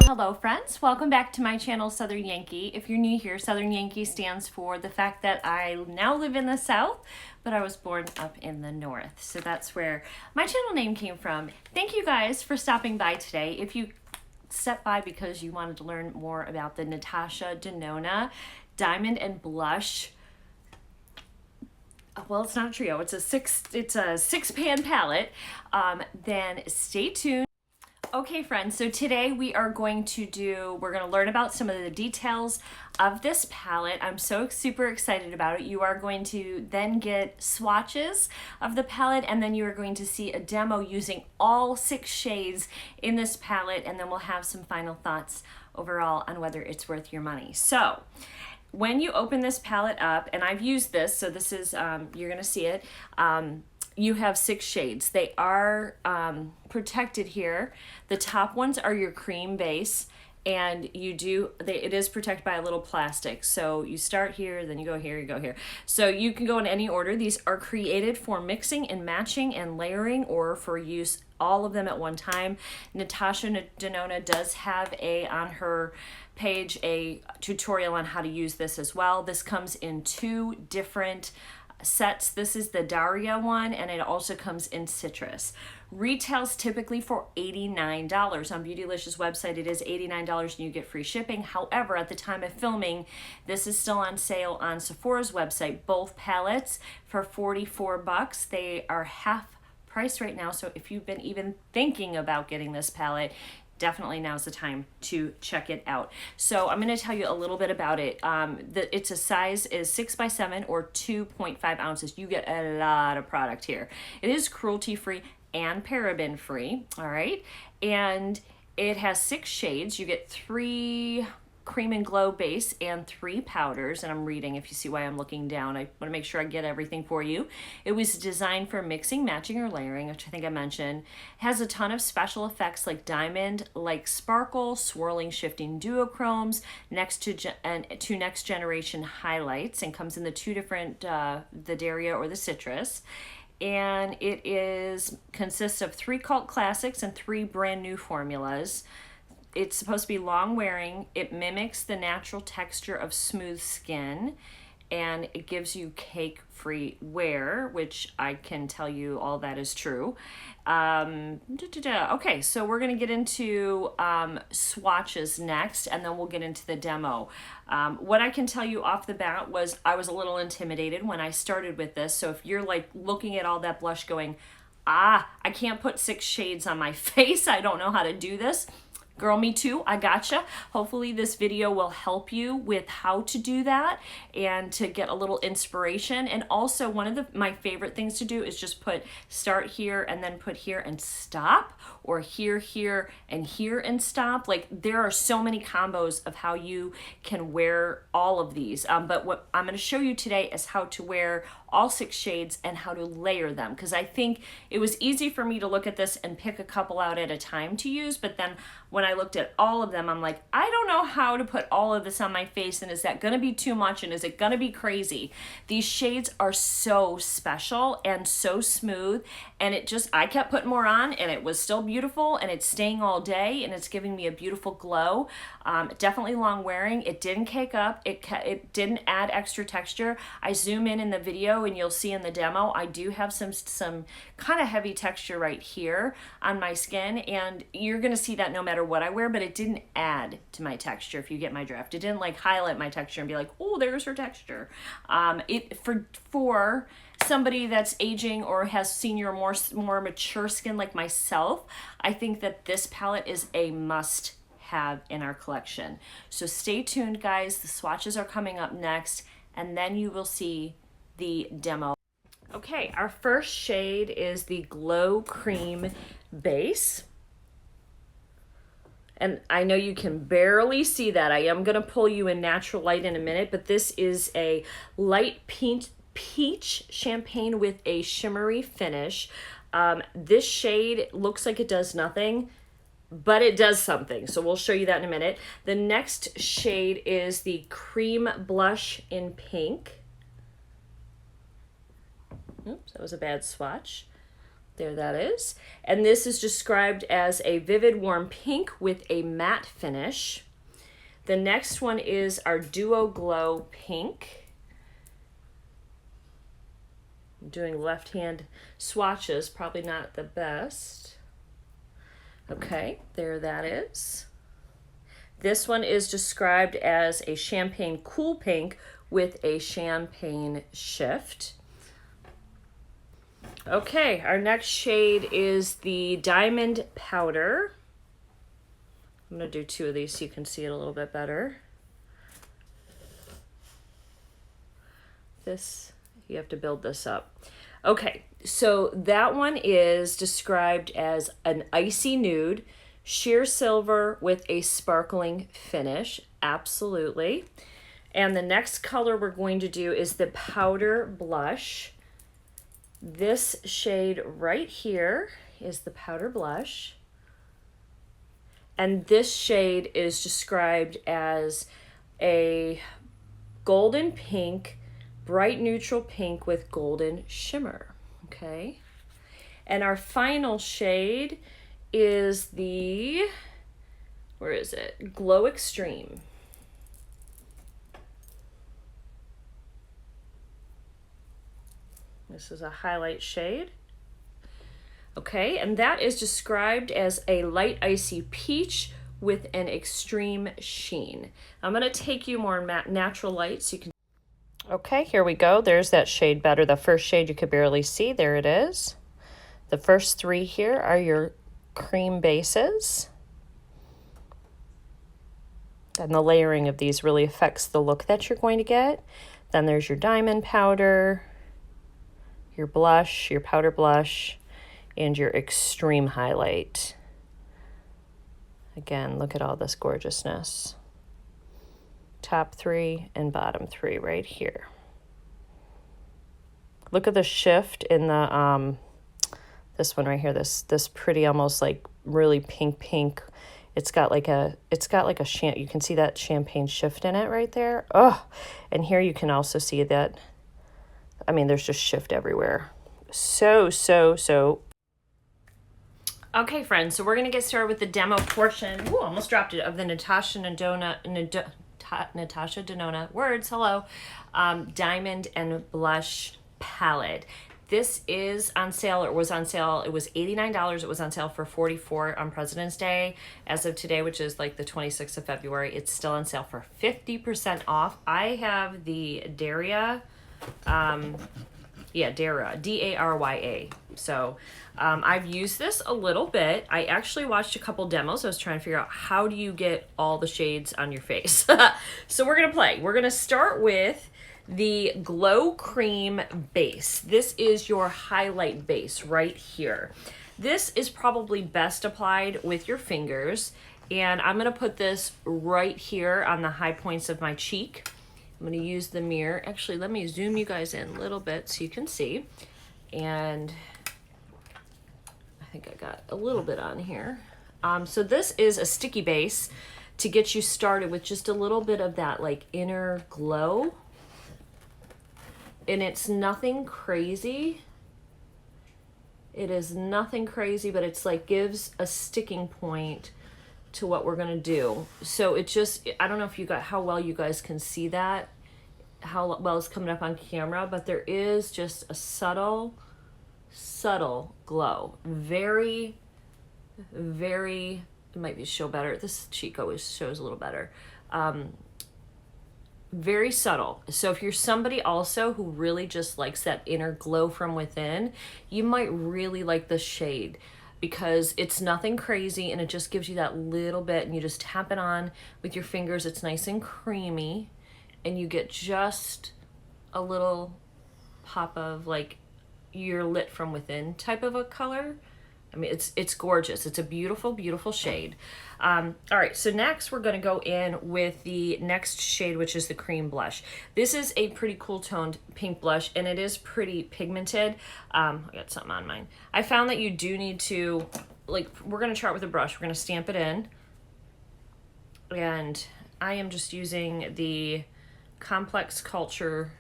Hello friends, welcome back to my channel Southern Yankee. If you're new here, Southern Yankee stands for the fact that I now live in the South, but I was born up in the North. So that's where my channel name came from. Thank you guys for stopping by today. If you stepped by because you wanted to learn more about the Natasha Denona Diamond and Blush, well, it's not a trio, it's a six pan palette, then stay tuned. Okay friends, so today we're going to learn about some of the details of this palette. I'm so super excited about it. You are going to then get swatches of the palette, and then you are going to see a demo using all 6 shades in this palette, and then we'll have some final thoughts overall on whether it's worth your money. So when you open this palette up, and I've used this, so this is, you're gonna see it, you have 6 shades. They are protected here. The top ones are your cream base, and it is protected by a little plastic. So you start here, then you go here, you go here. So you can go in any order. These are created for mixing and matching and layering, or for use all of them at one time. Natasha Denona does have on her page a tutorial on how to use this as well. This comes in 2 different sets. This is the Daria one, and it also comes in citrus. Retails typically for $89. On Beautylicious website it is $89 and you get free shipping. However, at the time of filming, this is still on sale on Sephora's website. Both palettes for $44. They are half price right now, so if you've been even thinking about getting this palette, definitely now's the time to check it out. So I'm going to tell you a little bit about it. It's a size is 6x7 or 2.5 ounces. You get a lot of product here. It is cruelty-free and paraben-free, all right? And it has 6 shades. You get 3 cream and glow base and 3 powders, and I'm reading if you see why I'm looking down. I want to make sure I get everything for you. It was designed for mixing, matching, or layering, which I think I mentioned. It has a ton of special effects like diamond, like sparkle, swirling, shifting duochromes, next generation highlights, and comes in the 2 different, the Daria or the citrus. And it consists of 3 cult classics and 3 brand new formulas. It's supposed to be long wearing. It mimics the natural texture of smooth skin, and it gives you cake-free wear, which I can tell you all that is true. Okay, so we're gonna get into swatches next, and then we'll get into the demo. What I can tell you off the bat was I was a little intimidated when I started with this, so if you're like looking at all that blush going, I can't put 6 shades on my face, I don't know how to do this. Girl, me too, I gotcha. Hopefully this video will help you with how to do that and to get a little inspiration. And also one of my favorite things to do is just start here and then put here and stop, or here, and here and stop. Like, there are so many combos of how you can wear all of these. But what I'm gonna show you today is how to wear all 6 shades and how to layer them, because I think it was easy for me to look at this and pick a couple out at a time to use, but then when I looked at all of them, I'm like, I don't know how to put all of this on my face, and is that gonna be too much, and is it gonna be crazy? These shades are so special and so smooth, and I kept putting more on, and it was still beautiful, and it's staying all day, and it's giving me a beautiful glow. Definitely long wearing. It didn't cake up. It didn't add extra texture. I zoom in the video, and you'll see in the demo, I do have some kind of heavy texture right here on my skin, and you're gonna see that no matter what I wear, but it didn't add to my texture. If you get my drift, it didn't like highlight my texture and be like, oh, there's her texture. For somebody that's aging or has senior, more mature skin like myself, I think that this palette is a must have in our collection. So stay tuned, guys. The swatches are coming up next, and then you will see the demo. Okay, our first shade is the Glow Cream Base. And I know you can barely see that. I am gonna pull you in natural light in a minute, but this is a light peach champagne with a shimmery finish. This shade looks like it does nothing, but it does something. So we'll show you that in a minute. The next shade is the Cream Blush in Pink. Oops, that was a bad swatch. There that is. And this is described as a vivid warm pink with a matte finish. The next one is our Duo Glow Pink. I'm doing left hand swatches, probably not the best. Okay, there that is. This one is described as a champagne cool pink with a champagne shift. Okay, our next shade is the Diamond Powder. I'm going to do 2 of these so you can see it a little bit better. This, you have to build this up. Okay, so that one is described as an icy nude, sheer silver with a sparkling finish. Absolutely. And the next color we're going to do is the Powder Blush. This shade right here is the Powder Blush. And this shade is described as a golden pink, bright neutral pink with golden shimmer. Okay. And our final shade is the, where is it? Glow Extreme. This is a highlight shade. Okay, and that is described as a light icy peach with an extreme sheen. I'm going to take you more natural light so you can. Okay, here we go. There's that shade better. The first shade you could barely see. There it is. The first 3 here are your cream bases. And the layering of these really affects the look that you're going to get. Then there's your diamond powder, your blush, your powder blush, and your extreme highlight. Again, look at all this gorgeousness. Top 3 and bottom 3 right here. Look at the shift in the this one right here. This pretty, almost like really pink. It's got like a you can see that champagne shift in it right there. Oh, and here you can also see that. I mean, there's just shift everywhere. So. Okay, friends, so we're going to get started with the demo portion. Ooh, almost dropped it, of the Natasha Denona words, hello, Diamond and Blush Palette. This is on sale, or was on sale. It was $89. It was on sale for $44 on President's Day. As of today, which is like the 26th of February, it's still on sale for 50% off. I have the Daria, Daria, D-A-R-Y-A. So I've used this a little bit. I actually watched a couple demos. I was trying to figure out how do you get all the shades on your face. So we're going to play. We're going to start with the Glow Cream Base. This is your highlight base right here. This is probably best applied with your fingers. And I'm going to put this right here on the high points of my cheek. I'm going to use the mirror. Actually, let me zoom you guys in a little bit so you can see. And I think I got a little bit on here. So this is a sticky base to get you started with just a little bit of that like inner glow. And it's nothing crazy. It is nothing crazy, but it's like gives a sticking point to what we're gonna do. So it just, I don't know if you got how well you guys can see that, how well it's coming up on camera, but there is just a subtle glow. Very, it might be show better. This cheek always shows a little better. Very subtle. So if you're somebody also who really just likes that inner glow from within, you might really like this shade, because it's nothing crazy and it just gives you that little bit, and you just tap it on with your fingers. It's nice and creamy, and you get just a little pop of like you're lit from within type of a color. I mean, it's gorgeous. It's a beautiful shade. All right, so next we're going to go in with the next shade, which is the cream blush. This is a pretty cool toned pink blush, and it is pretty pigmented. I got something on mine. I found that you do need to, like, we're going to start with a brush. We're going to stamp it in. And I am just using the Complex Culture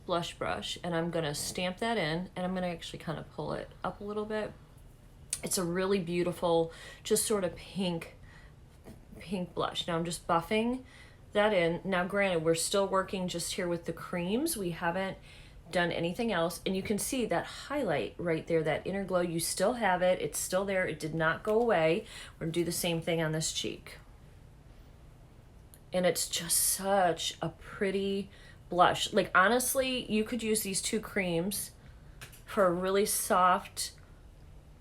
blush brush, and I'm gonna stamp that in, and I'm gonna actually kind of pull it up a little bit. It's a really beautiful, just sort of pink blush. Now I'm just buffing that in. Now granted, we're still working just here with the creams. We haven't done anything else, and you can see that highlight right there, that inner glow. You still have it. It's still there. It did not go away. We're gonna do the same thing on this cheek. And it's just such a pretty blush. Like honestly, you could use these two creams for a really soft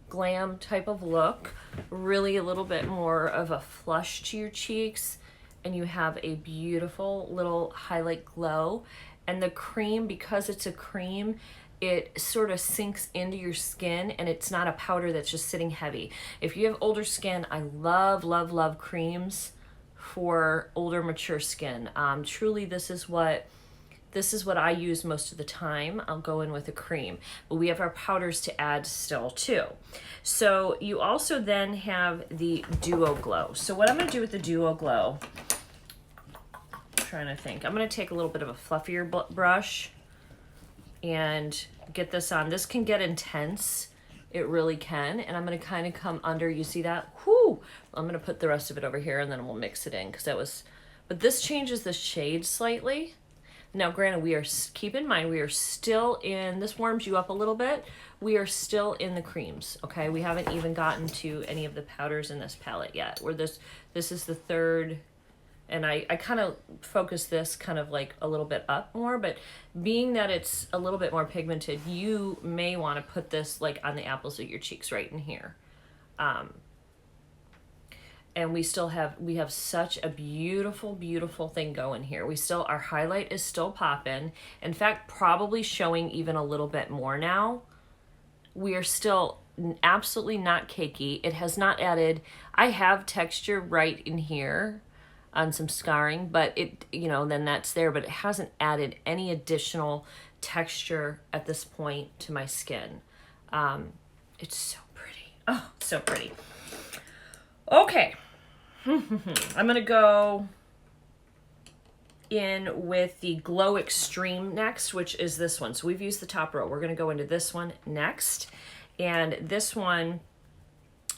glam type of look, really a little bit more of a flush to your cheeks, and you have a beautiful little highlight glow. And the cream, because it's a cream, it sort of sinks into your skin, and it's not a powder that's just sitting heavy. If you have older skin, I love, love, love creams for older, mature skin. Truly, this is what I use most of the time. I'll go in with a cream, but we have our powders to add still too. So you also then have the Duo Glow. So what I'm gonna do with the Duo Glow, I'm trying to think. I'm gonna take a little bit of a fluffier brush and get this on. This can get intense. It really can. And I'm gonna kind of come under, you see that? Whoo! I'm gonna put the rest of it over here, and then we'll mix it in, because that was, but this changes the shade slightly. Now, granted, keep in mind, we are still in, this warms you up a little bit. We are still in the creams, okay? We haven't even gotten to any of the powders in this palette yet. This is the third, and I kind of focus this kind of like a little bit up more, but being that it's a little bit more pigmented, you may want to put this like on the apples of your cheeks right in here. And we have such a beautiful, beautiful thing going here. Our highlight is still popping. In fact, probably showing even a little bit more now. We are still absolutely not cakey. It has not added, I have texture right in here on some scarring, but it, then that's there, but it hasn't added any additional texture at this point to my skin. It's so pretty. Oh, so pretty. Okay, I'm gonna go in with the Glow Extreme next, which is this one. So we've used the top row. We're gonna go into this one next. And this one,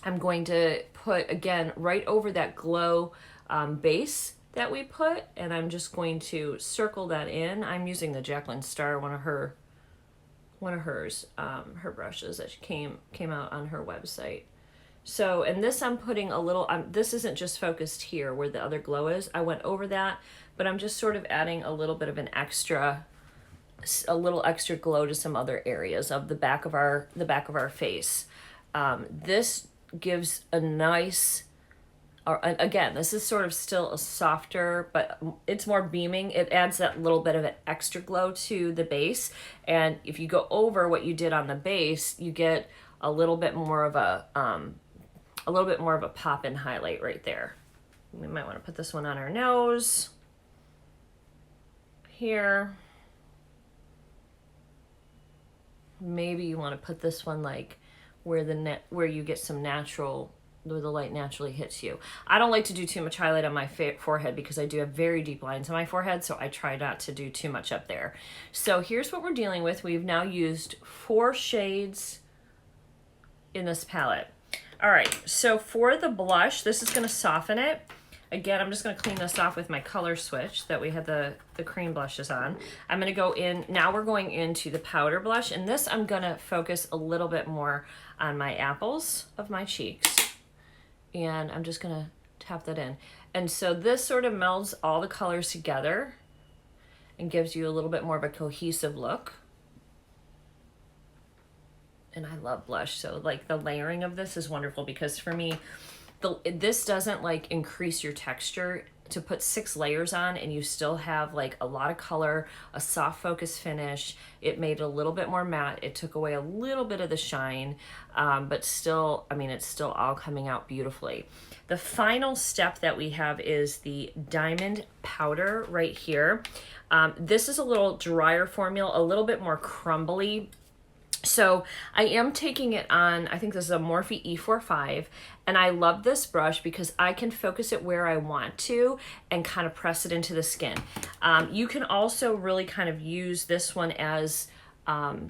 I'm going to put, again, right over that glow base that we put, and I'm just going to circle that in. I'm using the Jacqueline Star, one of hers, her brushes that came out on her website. So, and this I'm putting a little, this isn't just focused here where the other glow is. I went over that, but I'm just sort of adding a little bit of a little extra glow to some other areas of the back of our face. This gives a nice, again, this is sort of still a softer, but it's more beaming. It adds that little bit of an extra glow to the base. And if you go over what you did on the base, you get a little bit more of a pop in highlight right there. We might want to put this one on our nose here. Maybe you want to put this one like where you get some natural, where the light naturally hits you. I don't like to do too much highlight on my forehead because I do have very deep lines on my forehead, so I try not to do too much up there. So here's what we're dealing with. We've now used 4 shades in this palette. All right, so for the blush, this is gonna soften it. Again, I'm just gonna clean this off with my color switch that we had the cream blushes on. I'm gonna go in, now we're going into the powder blush, and this I'm gonna focus a little bit more on my apples of my cheeks. And I'm just gonna tap that in. And so this sort of melds all the colors together and gives you a little bit more of a cohesive look. And I love blush, so like the layering of this is wonderful because for me, this doesn't like increase your texture. To put 6 layers on and you still have like a lot of color, a soft focus finish. It made it a little bit more matte. It took away a little bit of the shine, but still, I mean, it's still all coming out beautifully. The final step that we have is the diamond powder right here. This is a little drier formula, a little bit more crumbly. So I am taking it on, I think this is a Morphe E45, and I love this brush because I can focus it where I want to and kind of press it into the skin. You can also really kind of use this one as, because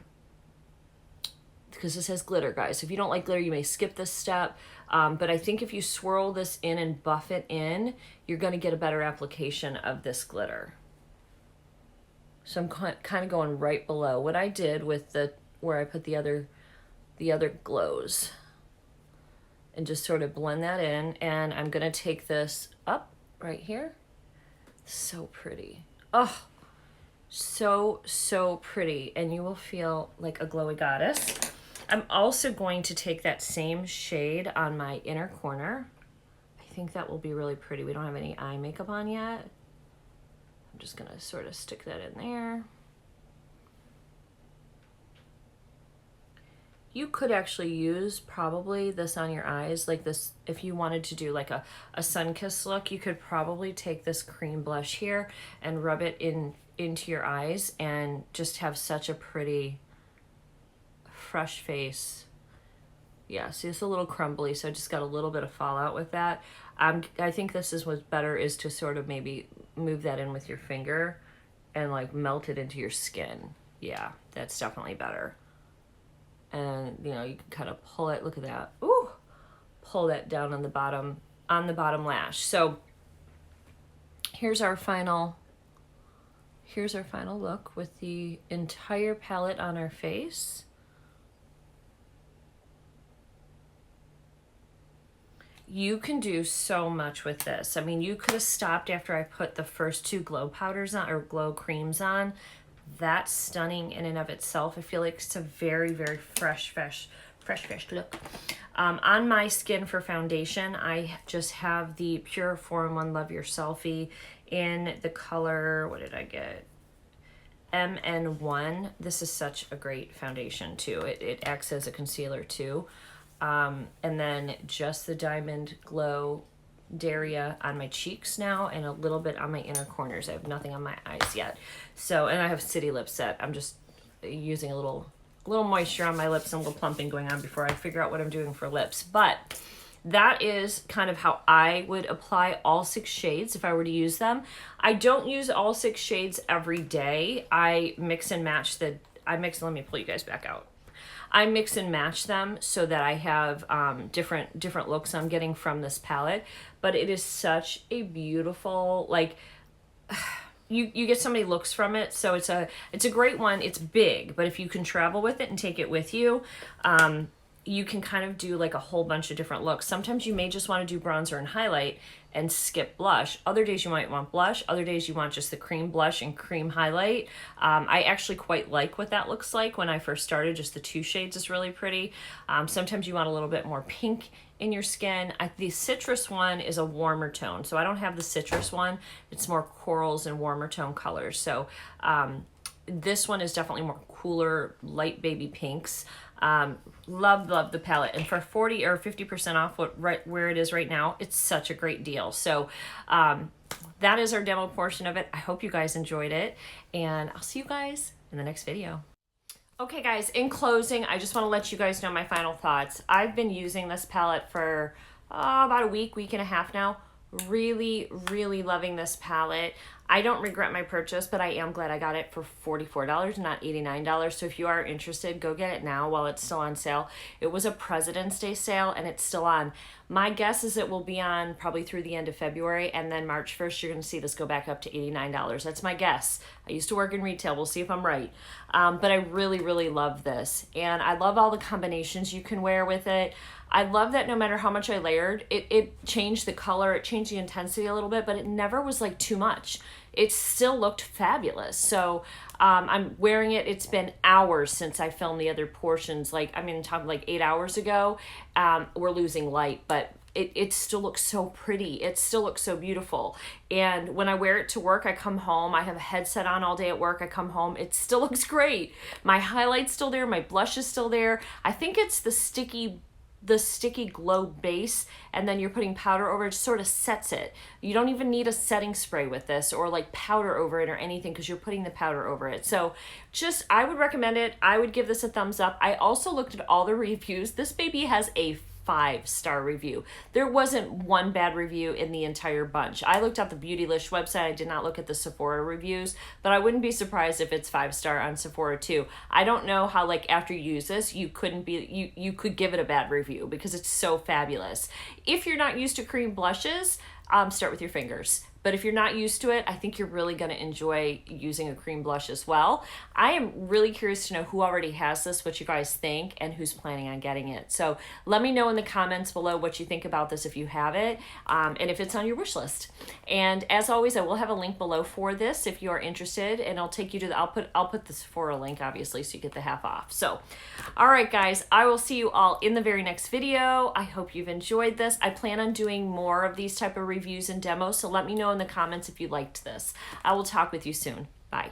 this has glitter, guys. If you don't like glitter, you may skip this step. But I think if you swirl this in and buff it in, you're going to get a better application of this glitter. So I'm kind of going right below what I did with the where I put the other glows, and just sort of blend that in. And I'm gonna take this up right here. So pretty. Oh, so pretty. And you will feel like a glowy goddess. I'm also going to take that same shade on my inner corner. I think that will be really pretty. We don't have any eye makeup on yet. I'm just gonna sort of stick that in there. You could actually use probably this on your eyes, like this, if you wanted to do like a sun-kissed look, you could probably take this cream blush here and rub it into your eyes and just have such a pretty, fresh face. Yeah, see, it's a little crumbly, so I just got a little bit of fallout with that. I think this is what's better is to sort of maybe move that in with your finger and like melt it into your skin. Yeah, that's definitely better. And you know, you can kind of pull it, look at that. Ooh, pull that down on the bottom lash. So here's our final look with the entire palette on our face. You can do so much with this. I mean, you could have stopped after I put the first two glow powders on, or glow creams on. That's stunning in and of itself. I feel like it's a very fresh look. On my skin for foundation, I just have the Pure 4-in-1 Love Your Selfie in the color, what did I get? MN1. This is such a great foundation too. It acts as a concealer too. And then just the Diamond Glow Daria on my cheeks now, and a little bit on my inner corners. I have nothing on my eyes yet. So, and I have City Lip Set. I'm just using a little moisture on my lips and a little plumping going on before I figure out what I'm doing for lips. But that is kind of how I would apply all 6 shades if I were to use them. I don't use all 6 shades every day. I mix and match let me pull you guys back out. I mix and match them so that I have different looks I'm getting from this palette. But it is such a beautiful, like, you get so many looks from it. So it's a great one. It's big, but if you can travel with it and take it with you, you can kind of do like a whole bunch of different looks. Sometimes you may just want to do bronzer and highlight and skip blush. Other days you might want blush. Other days you want just the cream blush and cream highlight. I actually quite like what that looks like when I first started. Just the 2 shades is really pretty. Sometimes you want a little bit more pink in your skin. The citrus one is a warmer tone, so I don't have the citrus one. It's more corals and warmer tone colors. So this one is definitely more cooler, light baby pinks. Love the palette, and for 40 or 50% off right where it is right now, it's such a great deal. So that is our demo portion of it. I hope you guys enjoyed it, and I'll see you guys in the next video. Okay guys, in closing, I just want to let you guys know my final thoughts. I've been using this palette for about a week and a half now. Really loving this palette. I don't regret my purchase, but I am glad I got it for $44, not $89. So if you are interested, go get it now while it's still on sale. It was a President's Day sale and it's still on. My guess is it will be on probably through the end of February, and then March 1st, you're gonna see this go back up to $89. That's my guess. I used to work in retail. We'll see if I'm right. But I really love this. And I love all the combinations you can wear with it. I love that no matter how much I layered, it changed the color, it changed the intensity a little bit, but it never was like too much. It still looked fabulous. So I'm wearing it. It's been hours since I filmed the other portions. Like, I mean, talking like 8 hours ago. We're losing light, but it still looks so pretty. It still looks so beautiful. And when I wear it to work, I come home, I have a headset on all day at work, I come home, it still looks great. My highlight's still there, my blush is still there. I think it's the sticky the sticky glow base and then you're putting powder over it, just sort of sets it. You don't even need a setting spray with this or like powder over it or anything because you're putting the powder over it. So just, I would recommend it. I would give this a thumbs up. I also looked at all the reviews. This baby has a 5-star review. There wasn't one bad review in the entire bunch. I looked at the Beautylish website. I did not look at the Sephora reviews, but I wouldn't be surprised if it's 5-star on Sephora too. I don't know how, like, after you use this, you could give it a bad review because it's so fabulous. If you're not used to cream blushes, start with your fingers. But if you're not used to it, I think you're really going to enjoy using a cream blush as well. I am really curious to know who already has this, what you guys think, and who's planning on getting it. So let me know in the comments below what you think about this if you have it, and if it's on your wish list. And as always, I will have a link below for this if you are interested, and I'll take you to the, I'll put the Sephora link, obviously, so you get the half off. So, all right, guys, I will see you all in the very next video. I hope you've enjoyed this. I plan on doing more of these type of reviews and demos, so let me know in the comments if you liked this. I will talk with you soon. Bye.